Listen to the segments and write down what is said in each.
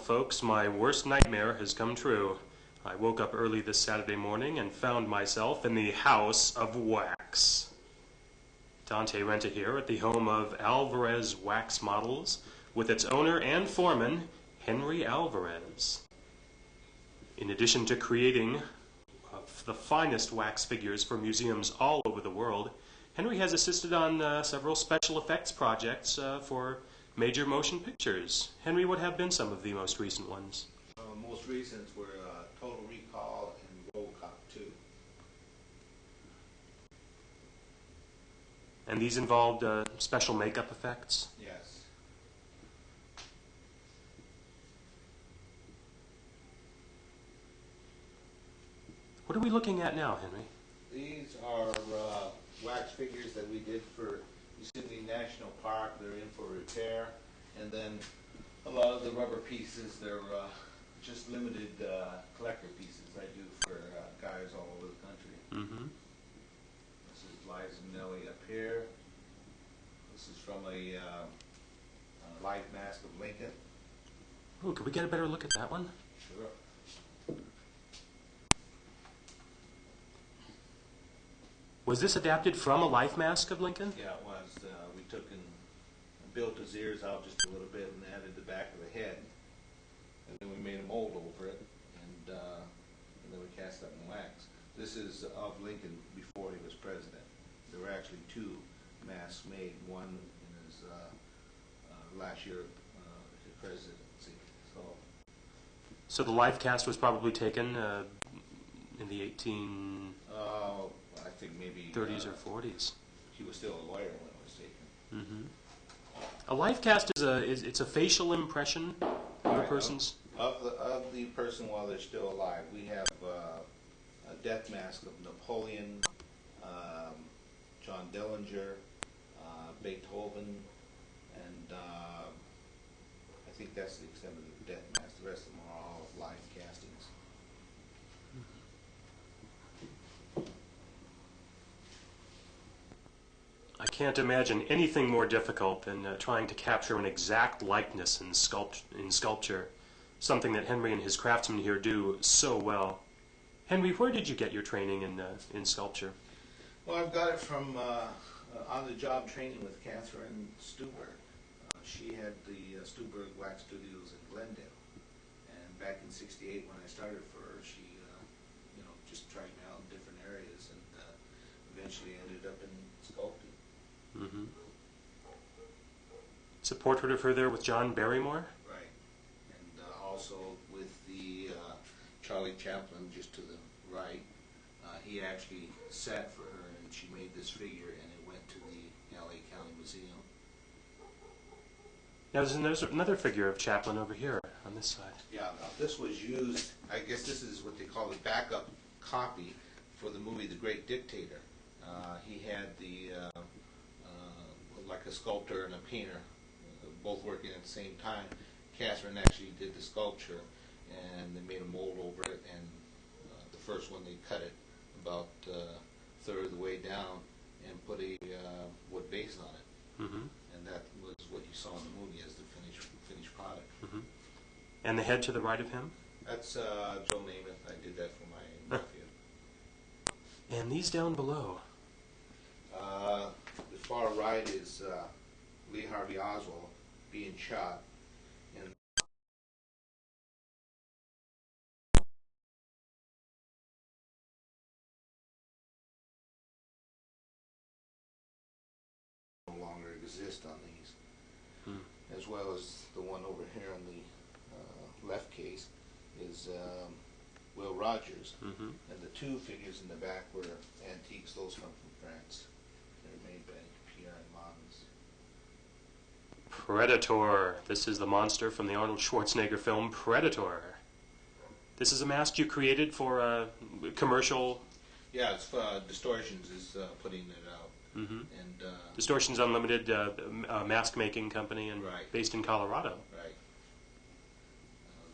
folks, my worst nightmare has come true. I woke up early this Saturday morning and found myself in the House of Wax. Dante Renta here at the home of Alvarez Wax Models with its owner and foreman, Henry Alvarez. In addition to creating the finest wax figures for museums all over the world, Henry has assisted on several special effects projects for major motion pictures. Henry, what have been some of the most recent ones? Most recent were Total Recall and RoboCop 2. And these involved special makeup effects? Yes. What are we looking at now, Henry? These are wax figures that we did for Yosemite National Park. They're in for repair. And then a lot of the rubber pieces, they're just limited collector pieces I do for guys all over the country. Mm-hmm. This is Liza Minnelli up here. This is from a life mask of Lincoln. Ooh, could we get a better look at that one? Sure. Was this adapted from a life mask of Lincoln? Yeah, it was. We took and built his ears out just a little bit and added the back of the head. And then we made a mold over it, and then we cast that in wax. This is of Lincoln before he was president. There were actually two masks made, one in his last year of his presidency. So the life cast was probably taken in the 1830s I think maybe or 40s. he was still a lawyer when it was taken. Mm-hmm. A life cast is it's a facial impression of a person's of the person while they're still alive. We have a death mask of Napoleon, John Dillinger, Beethoven, and I think that's the extent of the death mask. The rest of them are all live castings. I can't imagine anything more difficult than trying to capture an exact likeness in sculpture, something that Henry and his craftsmen here do so well. Henry, where did you get your training in sculpture? Well, I've got it from on-the-job training with Catherine Stuberg. She had the Stuberg Wax Studios in Glendale, and back in '68 when I started for her, she just tried me out in different areas, and eventually ended up in sculpting. Mm-hmm. It's a portrait of her there with John Barrymore? Right, and also with the Charlie Chaplin just to the right. He actually sat for her, and she made this figure, and it went to the LA County Museum. Now there's another figure of Chaplin over here on this side. Yeah, this was used, I guess this is what they call the backup copy for the movie The Great Dictator. He had the, like a sculptor and a painter, both working at the same time. Catherine actually did the sculpture, and they made a mold over it, and the first one they cut it about a third of the way down and put a wood base on it. Mm-hmm. And that was what you saw in the movie as the finished product. Mm-hmm. And the head to the right of him? That's Joe Namath. I did that for my nephew. And these down below? The far right is Lee Harvey Oswald being shot. And no longer exist on these. As well as the one over here in the left case is Will Rogers. Mm-hmm. And the two figures in the back were antiques. Those come from France. They're made by Pierre and Mons. Predator. This is the monster from the Arnold Schwarzenegger film Predator. This is a mask you created for a commercial. Yeah, it's Distortions is putting it out. Mm-hmm. And Distortions Unlimited, mask making company, and right. based in Colorado. Right.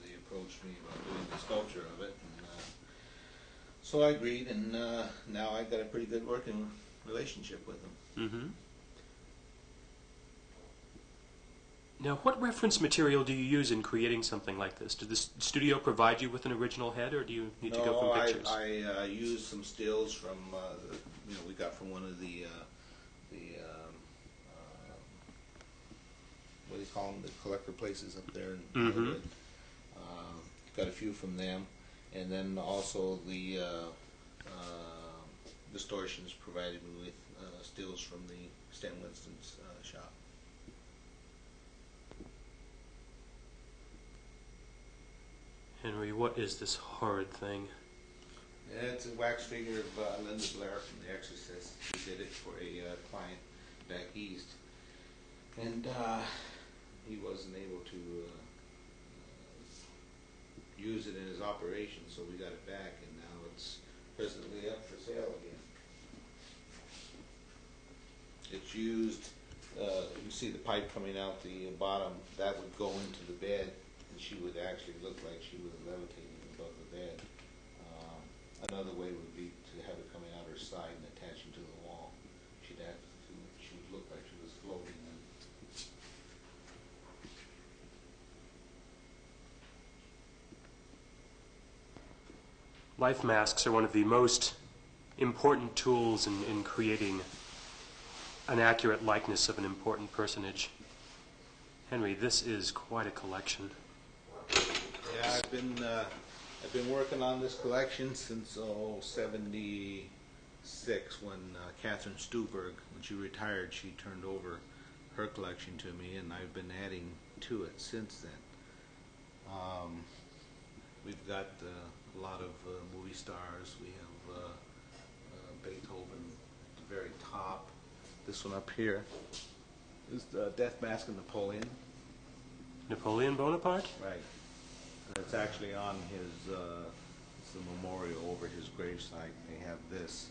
They approached me about doing the sculpture of it, and so I agreed, and now I've got a pretty good working relationship with them. Mm-hmm. Now, what reference material do you use in creating something like this? Did the studio provide you with an original head, or do you need to go from pictures? I used some stills from, we got from one of the what do you call them, the collector places up there in Hollywood. Got a few from them, and then also the distortions provided me with stills from the Stan Winston's shop. Henry, what is this horrid thing? Yeah, it's a wax figure of Linda Blair from The Exorcist. She did it for a client back east, and he wasn't able to use it in his operation, so we got it back, and now it's presently up for sale again. It's used, you see the pipe coming out the bottom, that would go into the bed, and she would actually look like she was levitating above the bed. Another way would be to have it coming out her side and attaching to the wall. She would look like she was floating. Life masks are one of the most important tools in creating an accurate likeness of an important personage. Henry, this is quite a collection. Yeah, I've been working on this collection since '76 when Catherine Stuberg, when she retired, she turned over her collection to me, and I've been adding to it since then. We've got a lot of movie stars. We have Beethoven at the very top. This one up here is the Death Mask of Napoleon. Napoleon Bonaparte? Right. And it's actually on his, it's the memorial over his gravesite. They have this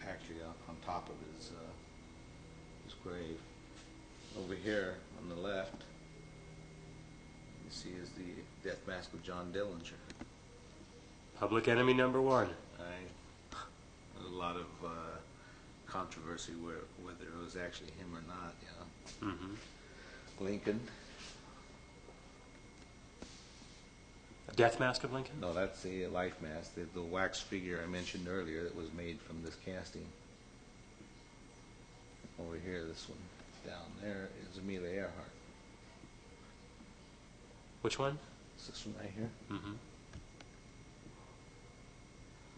actually on top of his grave. Over here on the left, you see is the Death Mask of John Dillinger. Public enemy number one. There's a lot of controversy whether it was actually him or not. Yeah. Lincoln. A death mask of Lincoln? No, that's a life mask. The wax figure I mentioned earlier that was made from this casting. Over here, this one down there is Amelia Earhart. Which one? It's this one right here.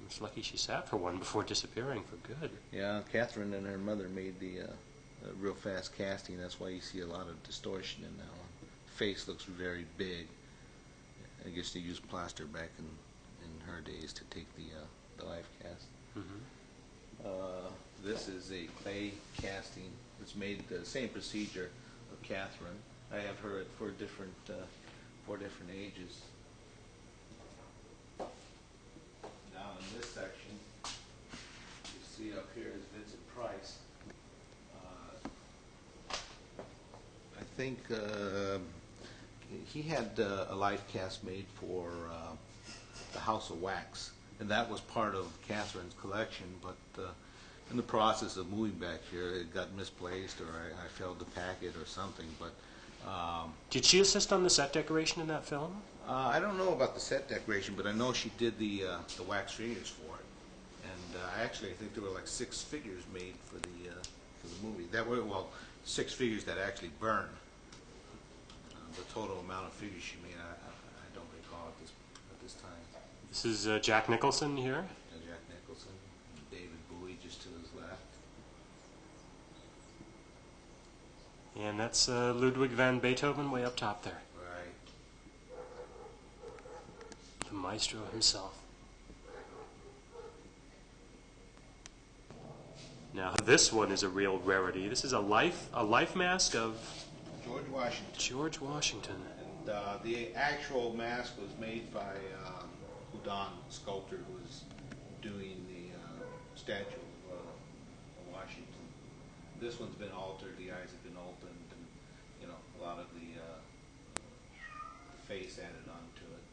It's lucky she sat for one before disappearing for good. Yeah, Catherine and her mother made the real fast casting. That's why you see a lot of distortion in that one. Face looks very big. I guess they used plaster back in her days to take the life cast. This is a clay casting. It's made the same procedure of Catherine. I have her at four different ages. Now in this section, you see up here is Vincent Price. I think he had a life cast made for the House of Wax, and that was part of Catherine's collection, but in the process of moving back here, it got misplaced, or I failed to pack it or something, but did she assist on the set decoration in that film? I don't know about the set decoration, but I know she did the wax figures for it, and I think there were like 6 figures made for the movie. That were 6 figures that actually burned. The total amount of figures she made, I don't recall at this time. This is Jack Nicholson here. Jack Nicholson, and David Bowie just to his left. And that's Ludwig van Beethoven way up top there. Right. The maestro himself. Now this one is a real rarity. This is a life mask of George Washington. George Washington. And the actual mask was made by Houdon, the sculptor who was doing the statue of Washington. This one's been altered. The eyes have been opened, and a lot of the face added onto it.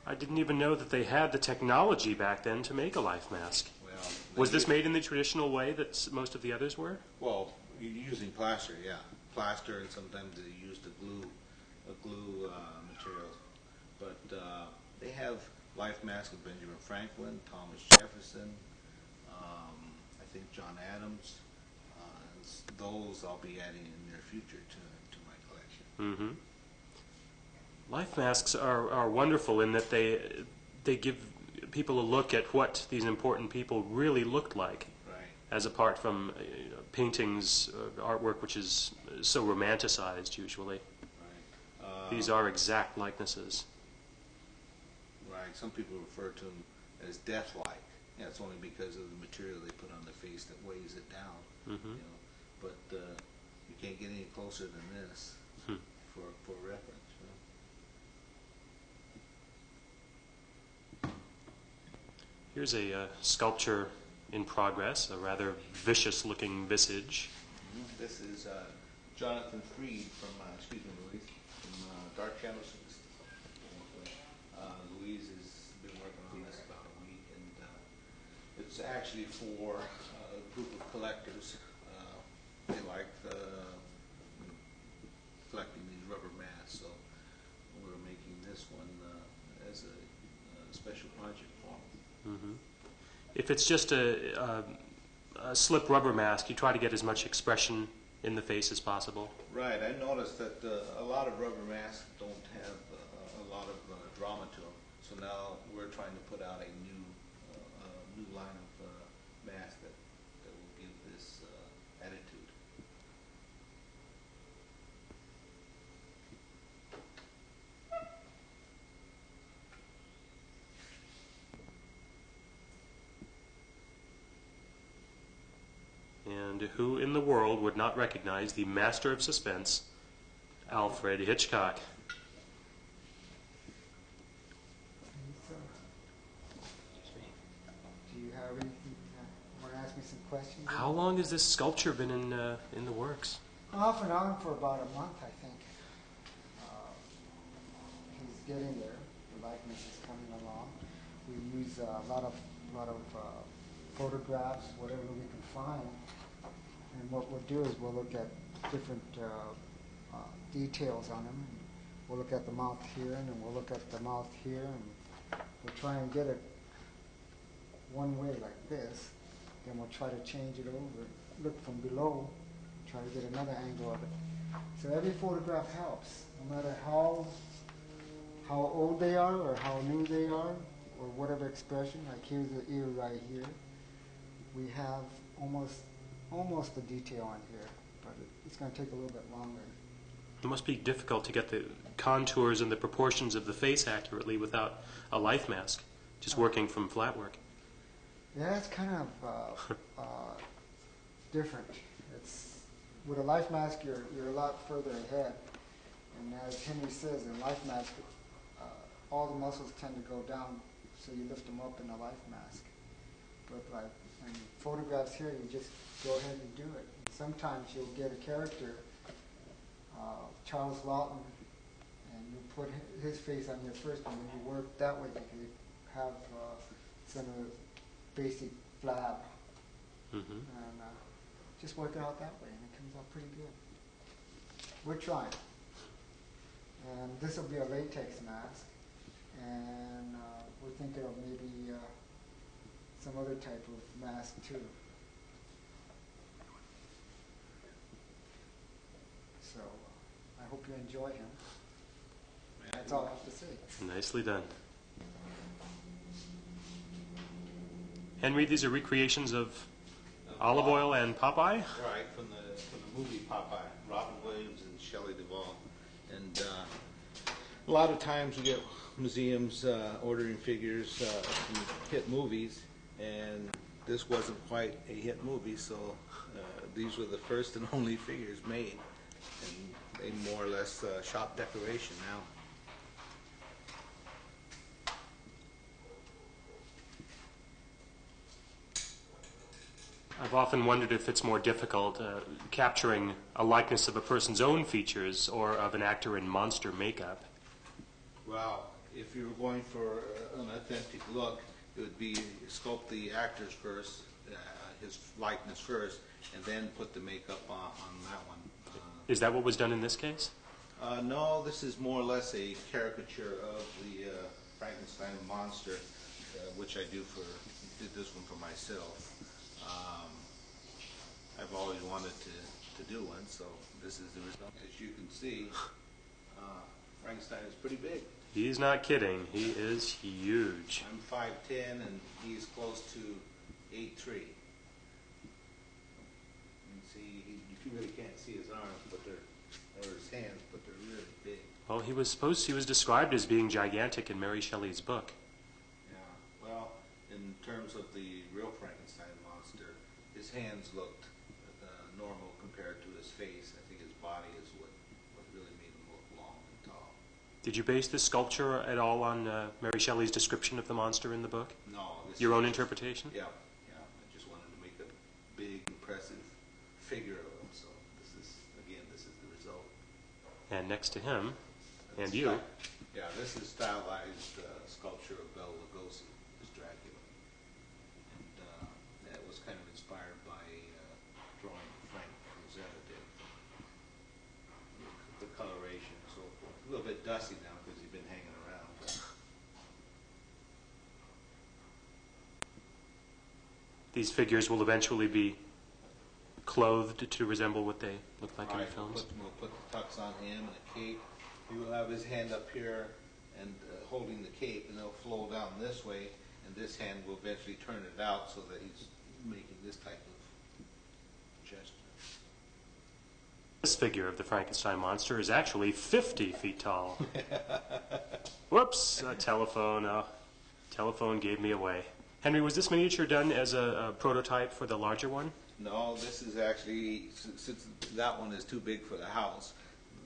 I didn't even know that they had the technology back then to make a life mask. Well, was this made in the traditional way that most of the others were? Well, using plaster, yeah. plaster, and sometimes they use the glue material. But they have life masks of Benjamin Franklin, Thomas Jefferson, I think John Adams. Those I'll be adding in the near future to my collection. Mm-hmm. Life masks are wonderful in that they give people a look at what these important people really looked like, Right. as apart from paintings, artwork which is so romanticized usually. Right. These are exact likenesses. Right. Some people refer to them as death-like. Yeah, it's only because of the material they put on the face that weighs it down. Mm-hmm. You know, but you can't get any closer than this for reference. You know? Here's a sculpture in progress, a rather vicious-looking visage. Mm-hmm. This is Jonathan Freed from, excuse me, Louise, from Dark Shadows. Louise has been working on this about a week, and it's actually for a group of collectors. They like collecting these rubber masks, so we're making this one as a special project for them. Mm-hmm. If it's just a slip rubber mask, you try to get as much expression in the face as possible. Right. I noticed that a lot of rubber masks don't have a lot of drama to them, so now we're trying to put out a new line of masks that will give this attitude. And who in the world would not recognize the master of suspense, Alfred Hitchcock? Do you have anything? Want to ask me some questions? How long has this sculpture been in the works? Off and on for about a month, I think. He's getting there. The likeness is coming along. We use a lot of photographs, whatever we can find. And what we'll do is we'll look at different details on him. We'll look at the mouth here, and then we'll look at the mouth here, and we'll try and get it one way like this. Then we'll try to change it over, look from below, try to get another angle of it. So every photograph helps, no matter how old they are or how new they are, or whatever expression. Like here's the ear right here. We have almost the detail on here, but it's going to take a little bit longer. It must be difficult to get the contours and the proportions of the face accurately without a life mask, just working from flat work. Yeah, it's kind of different. It's with a life mask, you're a lot further ahead, and as Henry says, in life mask, all the muscles tend to go down, so you lift them up in a life mask. But like in photographs here, you just go ahead and do it. And sometimes you'll get a character, Charles Lawton, and you put his face on your first one, and you work that way because you have some of the basic flab, and just work it out that way, and it comes out pretty good. We're trying. And this will be a latex mask, and we're thinking of maybe some other type of mask too. So I hope you enjoy him. That's all I have to say. Nicely done. Henry, these are recreations of Olive Oyl and Popeye? Right, from the movie Popeye, Robin Williams and Shelley Duvall. And a lot of times you get museums ordering figures from hit movies, and this wasn't quite a hit movie, so these were the first and only figures made, and they more or less shop decoration now. I've often wondered if it's more difficult capturing a likeness of a person's own features or of an actor in monster makeup. Well, if you were going for an authentic look, it would be sculpt the actors first, his likeness first, and then put the makeup on that one. Is that what was done in this case? No, this is more or less a caricature of the Frankenstein monster, which I did this one for myself. I've always wanted to do one, so this is the result. As you can see, Frankenstein is pretty big. He's not kidding. He is huge. I'm 5'10", and he's close to 8'3". You can see, you really can't see his arms, or his hands, but they're really big. Well, he was described as being gigantic in Mary Shelley's book. Yeah, well, in terms of the real Frankenstein monster, his hands looked normal compared to his face. I think his body is what really made him look long and tall. Did you base this sculpture at all on Mary Shelley's description of the monster in the book? No. Your own interpretation? Yeah. I just wanted to make a big, impressive figure of him. So this is the result. And next to him, and you. Yeah, this is stylized sculpture of Bela Lugosi as Dracula. And that was kind of inspired by drawing Frank Frazetta did. The coloration and so forth. A little bit dusty now because he's been hanging around. But These figures will eventually be clothed to resemble what they look like in the films. We'll put the tux on him and a cape. He will have his hand up here and holding the cape, and it'll flow down this way, and this hand will eventually turn it out so that he's making this type of gesture. This figure of the Frankenstein monster is actually 50 feet tall. Whoops, a telephone. Telephone gave me away. Henry, was this miniature done as a prototype for the larger one? No, this is actually, since that one is too big for the house,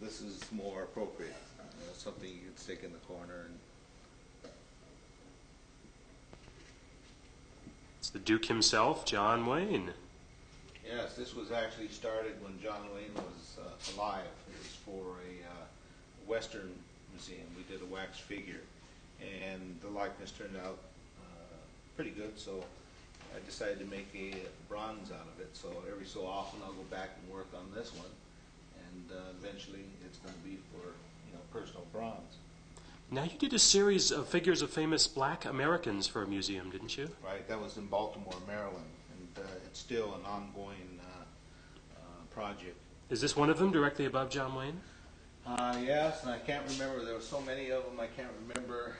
this is more appropriate. Something you can stick in the corner. It's the Duke himself, John Wayne. Yes, this was actually started when John Wayne was alive. It was for a Western museum. We did a wax figure, and the likeness turned out pretty good, so I decided to make a bronze out of it. So every so often I'll go back and work on this one, and eventually it's going to be for personal bronze. Now, you did a series of figures of famous black Americans for a museum, didn't you? Right, that was in Baltimore, Maryland, and it's still an ongoing project. Is this one of them directly above John Wayne? Yes, and I can't remember. There were so many of them, I can't remember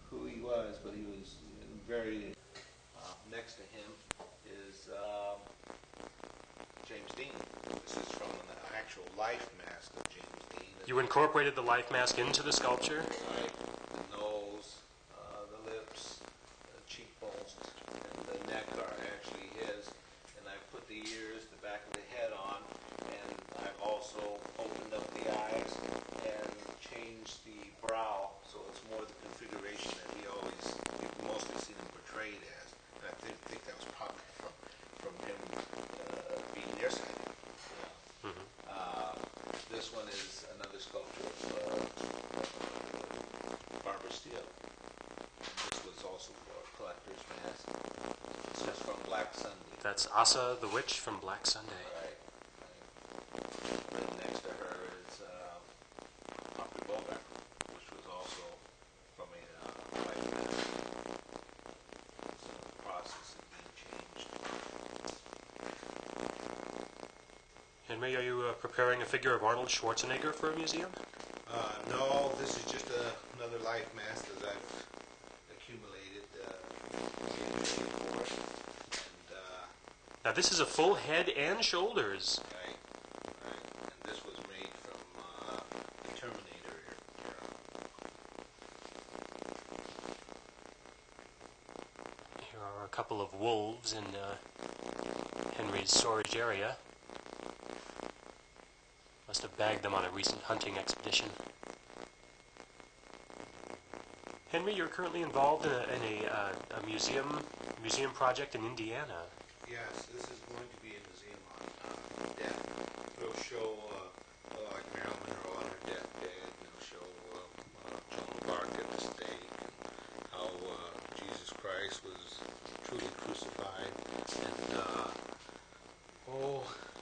who he was, but he was very... next to him is James Dean. This is from an actual life mask of James Dean. You incorporated the life mask into the sculpture? Right. The nose, the lips, the cheekbones, and the neck are actually his. And I put the ears, the back of the head on, and I've also opened up the eyes and changed the brow so it's more the configuration that you've mostly seen him portrayed as. And I think that was probably from him being nearsighted. This one is another sculpture of Barbara Steele. This was also for a collector's mask. This is from Black Sunday. That's Asa the Witch from Black Sunday. Right. And next to her is Humphrey Bogart, which was also from a life mask. It's in the process of being changed. Henry, are you preparing a figure of Arnold Schwarzenegger for a museum? No, this is just another life mask that I've accumulated for it. And, Now, this is a full head and shoulders. right. And this was made from the Terminator era. Here are a couple of wolves in Henry's storage area. Must have bagged them on a recent hunting expedition. Henry, you're currently involved in a museum project in Indiana. Yes, this is going to be a museum on death. It'll show like Marilyn Monroe on her deathbed, and it'll show Joan of Arc at the stake, and how Jesus Christ was truly crucified, and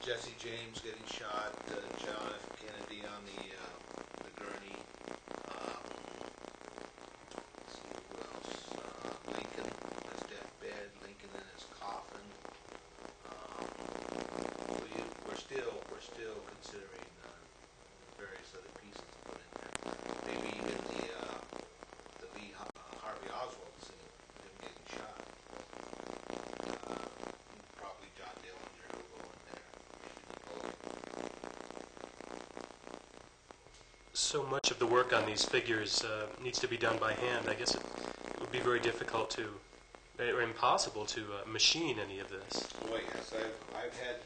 Jesse James getting shot, John F. Kennedy on the gurney. Let's see who else. Lincoln on his deathbed, Lincoln in his coffin. We're still considering various other pieces to put in there. Maybe even the Lee Harvey Oswald scene, him getting shot. Probably John Dillinger will go in there. So much of the work on these figures needs to be done by hand. I guess it would be very difficult to, or impossible to machine any of this. Boy, yes, I've had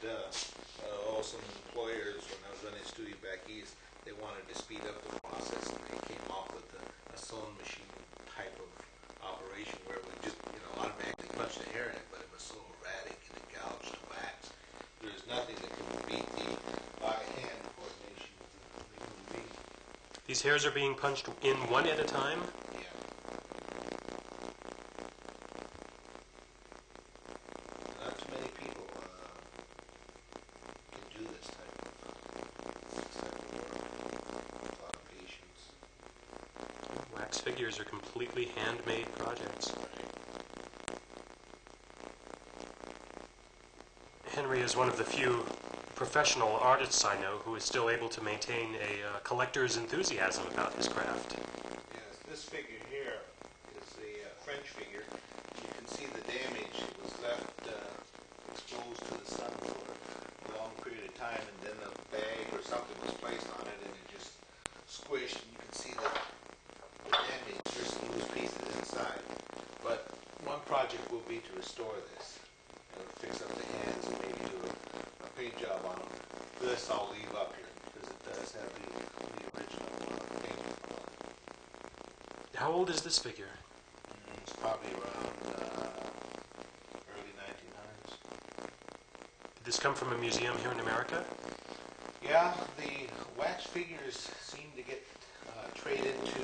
some employers when I was running a studio back east. They wanted to speed up the process, and they came off with a sewing machine type of operation where we just automatically punch the hair in it, but it was so erratic and it gouged the wax. There's nothing that can beat the by-hand coordination of the human being. These hairs are being punched in one at a time? Yeah. Not too many people can do this type of work. A lot of patience. Wax figures are completely handmade projects. Henry is one of the few professional artists I know who is still able to maintain a collector's enthusiasm about his craft. Yes, this figure here is a French figure. You can see the damage. It was left exposed to the sun for a long period of time, and then a bag or something was placed on it, and it just squished, and you can see the damage. There's some loose pieces inside. But one project will be to restore this, fix up the hands and maybe do a paint job on them. This I'll leave up here because it does have the original paint on it. How old is this figure? It's probably around early 1900s. Did this come from a museum here in America? Yeah, the wax figures seem to get traded to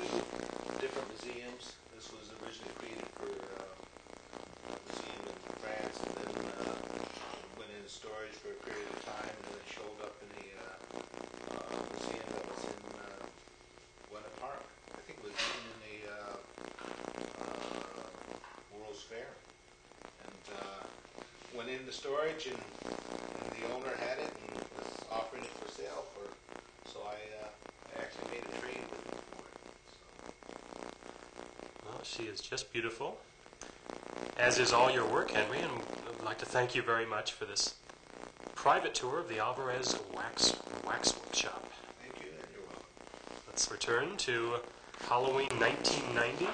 different museums. This was originally created for a museum in France, and then went into storage for a period of time, and then it showed up in the museum that was in Winter Park. I think it was even in the World's Fair. And went into storage, and the owner had it and was offering it for sale. So I actually made a trade with him for it. Well, she is just beautiful, as is all your work, Henry, and I'd like to thank you very much for this private tour of the Alvarez Wax Workshop. Thank you, and you're welcome. Let's return to Halloween 1990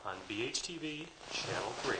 on BHTV Channel 3.